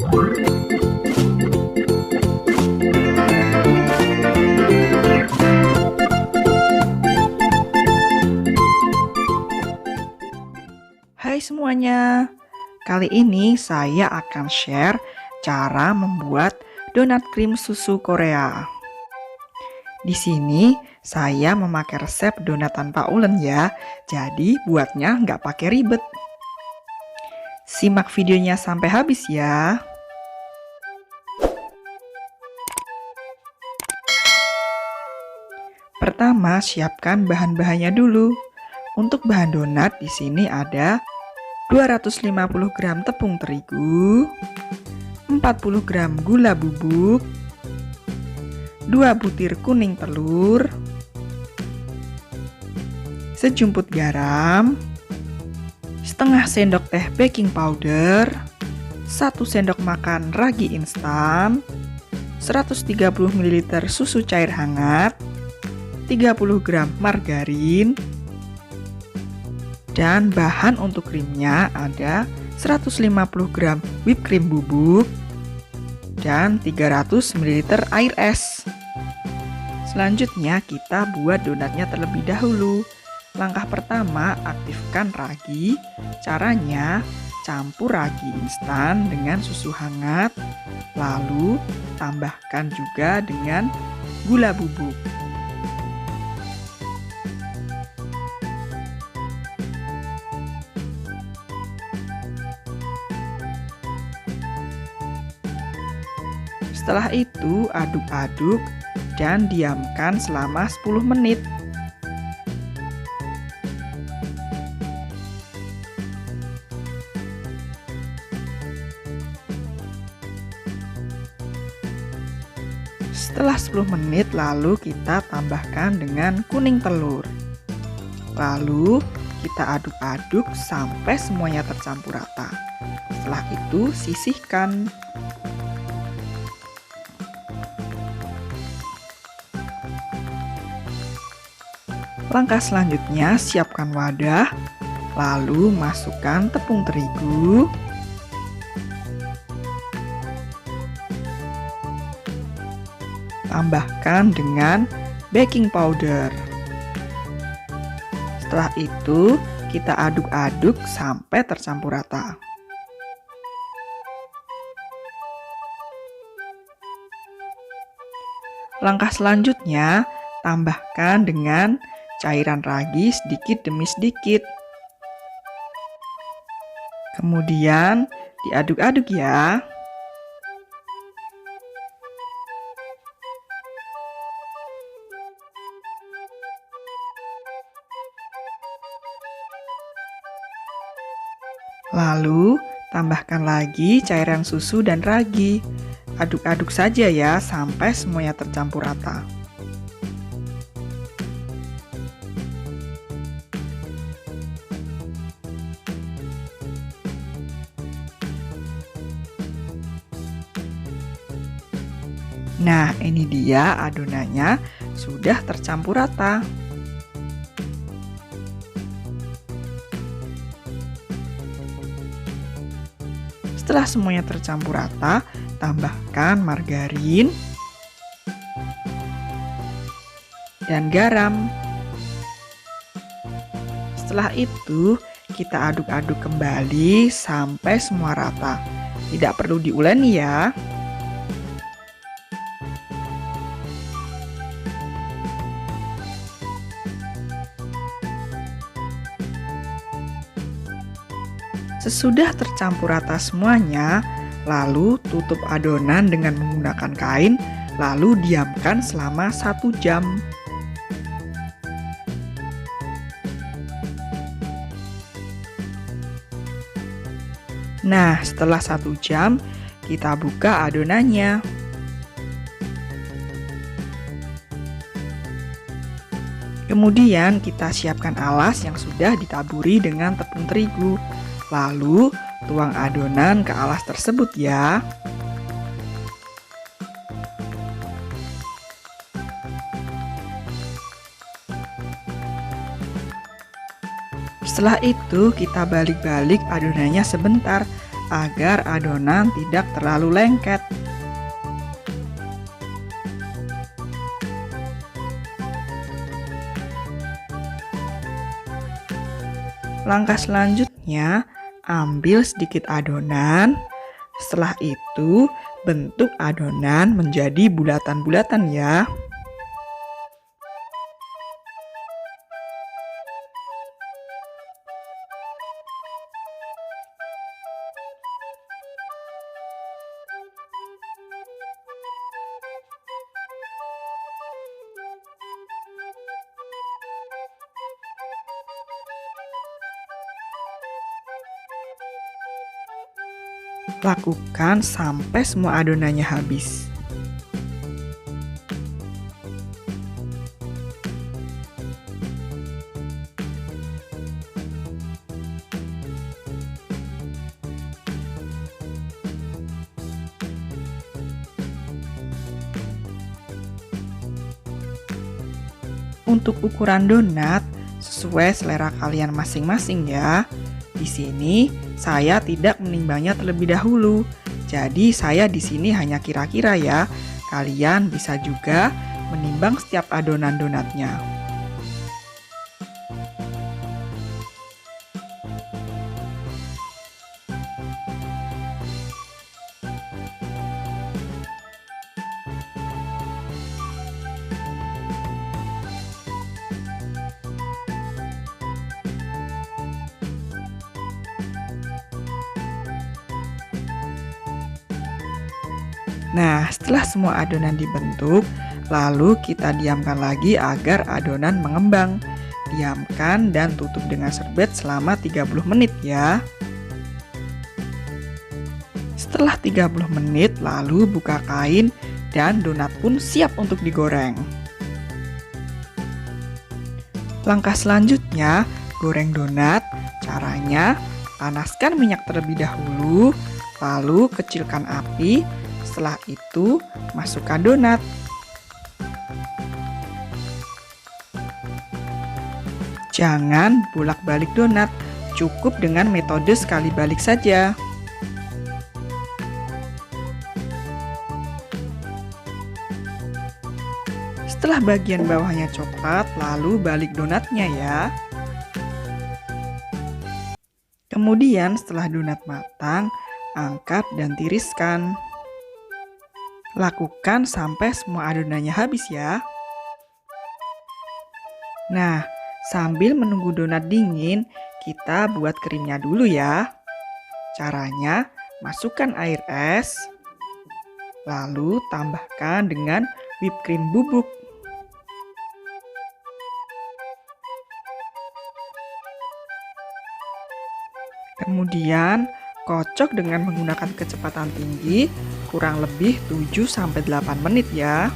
Hai semuanya, kali ini saya akan share cara membuat donat krim susu Korea. Di sini saya memakai resep donat tanpa ulen ya, jadi buatnya nggak pakai ribet. Simak videonya sampai habis ya. Pertama, siapkan bahan-bahannya dulu. Untuk bahan donat di sini ada 250 gram tepung terigu, 40 gram gula bubuk, 2 butir kuning telur, sejumput garam, setengah sendok teh baking powder, 1 sendok makan ragi instan, 130 ml susu cair hangat, 30 gram margarin, dan bahan untuk krimnya ada 150 gram whipped cream bubuk dan 300 ml air es. Selanjutnya kita buat donatnya terlebih dahulu. Langkah pertama, aktifkan ragi. Caranya, campur ragi instan dengan susu hangat, lalu tambahkan juga dengan gula bubuk. Setelah itu aduk-aduk dan diamkan selama 10 menit. Setelah 10 menit lalu kita tambahkan dengan kuning telur. Lalu kita aduk-aduk sampai semuanya tercampur rata. Setelah itu sisihkan. Langkah selanjutnya, siapkan wadah, lalu masukkan tepung terigu, tambahkan dengan baking powder. Setelah itu, kita aduk-aduk sampai tercampur rata. Langkah selanjutnya, tambahkan dengan cairan ragi sedikit demi sedikit. Kemudian diaduk-aduk ya. Lalu tambahkan lagi cairan susu dan ragi. Aduk-aduk saja ya sampai semuanya tercampur rata. Nah, ini dia adonannya sudah tercampur rata. Setelah semuanya tercampur rata, tambahkan margarin dan garam. Setelah itu, kita aduk-aduk kembali sampai semua rata. Tidak perlu diuleni ya. Sesudah tercampur rata semuanya, lalu tutup adonan dengan menggunakan kain, lalu diamkan selama 1 jam. Nah, setelah 1 jam, kita buka adonannya. Kemudian kita siapkan alas yang sudah ditaburi dengan tepung terigu. Lalu tuang adonan ke alas tersebut ya. Setelah itu kita balik-balik adonannya sebentar agar adonan tidak terlalu lengket. Langkah selanjutnya, ambil sedikit adonan. Setelah itu, bentuk adonan menjadi bulatan-bulatan ya. Lakukan sampai semua adonannya habis. Untuk ukuran donat sesuai selera kalian masing-masing ya. Di sini saya tidak menimbangnya terlebih dahulu. Jadi saya di sini hanya kira-kira ya. Kalian bisa juga menimbang setiap adonan donatnya. Nah, setelah semua adonan dibentuk, lalu kita diamkan lagi agar adonan mengembang. Diamkan dan tutup dengan serbet selama 30 menit ya. Setelah 30 menit, lalu buka kain dan donat pun siap untuk digoreng. Langkah selanjutnya, goreng donat. Caranya, panaskan minyak terlebih dahulu, lalu kecilkan api. Setelah itu, masukkan donat. Jangan bolak-balik donat, cukup dengan metode sekali balik saja. Setelah bagian bawahnya coklat, lalu balik donatnya ya. Kemudian setelah donat matang, angkat dan tiriskan. Lakukan sampai semua adonannya habis ya. Nah, sambil menunggu donat dingin, kita buat krimnya dulu ya. Caranya, masukkan air es, lalu tambahkan dengan whipped cream bubuk. Kemudian, kocok dengan menggunakan kecepatan tinggi, kurang lebih 7-8 menit ya.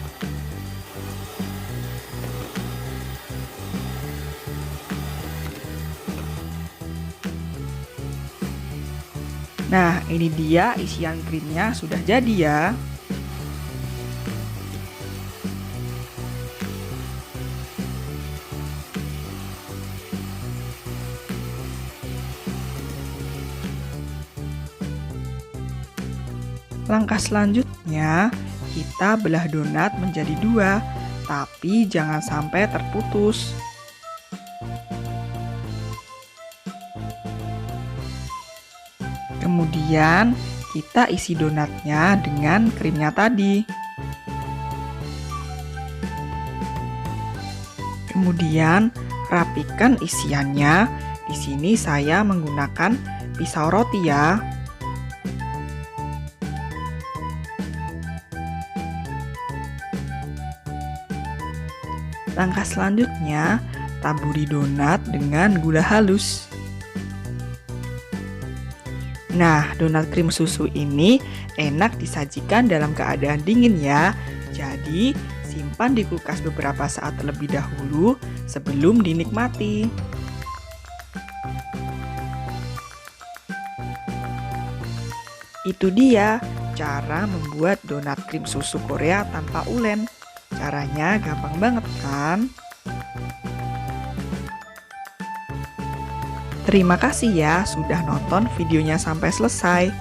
Nah, ini dia isian krimnya sudah jadi ya. Langkah selanjutnya, kita belah donat menjadi 2, tapi jangan sampai terputus. Kemudian, kita isi donatnya dengan krimnya tadi. Kemudian, rapikan isiannya. Di sini saya menggunakan pisau roti ya. Langkah selanjutnya, taburi donat dengan gula halus. Nah, donat krim susu ini enak disajikan dalam keadaan dingin ya. Jadi, simpan di kulkas beberapa saat terlebih dahulu sebelum dinikmati. Itu dia cara membuat donat krim susu Korea tanpa ulen. Caranya gampang banget kan? Terima kasih ya sudah nonton videonya sampai selesai.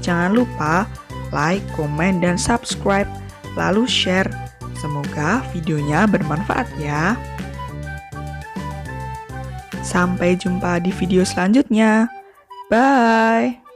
Jangan lupa like, komen, dan subscribe, lalu share. Semoga videonya bermanfaat ya. Sampai jumpa di video selanjutnya. Bye!